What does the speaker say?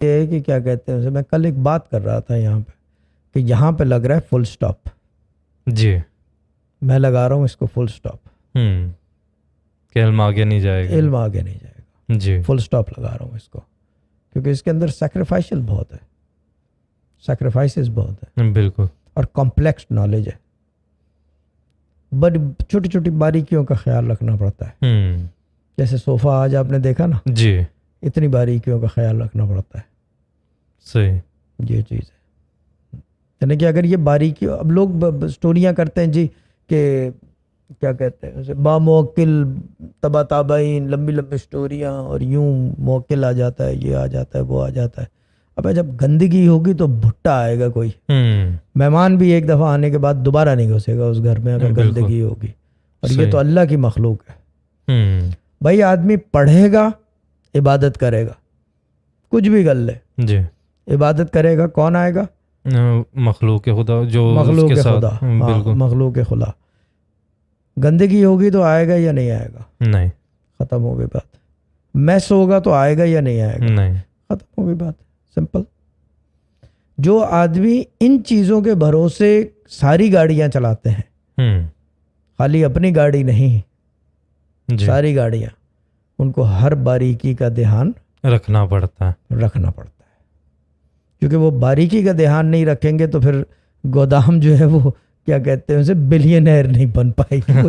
یہ ہے کہ کیا کہتے ہیں اسے، میں کل ایک بات کر رہا تھا یہاں پہ کہ یہاں پہ لگ رہا ہے فل سٹاپ. جی میں لگا رہا ہوں اس کو فل سٹاپ. کہ علم آگے نہیں جائے گا. علم آگے نہیں جائے گا. جی فل سٹاپ لگا رہا ہوں اس کو، کیونکہ اس کے اندر سیکریفائشل بہت ہے، سیکریفائسز بہت ہے، بالکل. اور کمپلیکس نالج ہے. بڑی چھوٹی چھوٹی باریکیوں کا خیال رکھنا پڑتا ہے. جیسے صوفہ آج آپ نے دیکھا نا، جی اتنی باریکیوں کا خیال رکھنا پڑتا ہے. صحیح. یہ چیز ہے، یعنی کہ اگر یہ باریکی، اب لوگ سٹوریاں کرتے ہیں جی کہ کیا کہتے ہیں اسے، با موکل تبا تابعین، لمبی لمبی سٹوریاں، اور یوں موکل آ جاتا ہے، یہ آ جاتا ہے، وہ آ جاتا ہے. اب جب گندگی ہوگی تو بھٹا آئے گا کوئی. مہمان بھی ایک دفعہ آنے کے بعد دوبارہ نہیں گھسے گا اس گھر میں اگر گندگی ہوگی. اور یہ تو اللہ کی مخلوق ہے. بھائی آدمی پڑھے گا، عبادت کرے گا، کچھ بھی کر لے، جی عبادت کرے گا، کون آئے گا؟ مخلوق خدا، جو مخلوق کے ساتھ. خدا. بالکل. مخلوق خدا. گندگی ہوگی تو آئے گا یا نہیں آئے گا؟ نہیں. ختم ہو گئی بات. میس ہوگا تو آئے گا یا نہیں آئے گا؟ نہیں. ختم ہو گئی بات. سمپل. جو آدمی ان چیزوں کے بھروسے ساری گاڑیاں چلاتے ہیں، خالی اپنی گاڑی نہیں، ساری گاڑیاں، ان کو ہر باریکی کا دھیان رکھنا پڑتا ہے. کیونکہ وہ باریکی کا دھیان نہیں رکھیں گے تو پھر گودام جو ہے وہ کیا کہتے ہیں اسے، بلینئر نہیں بن پائے گی.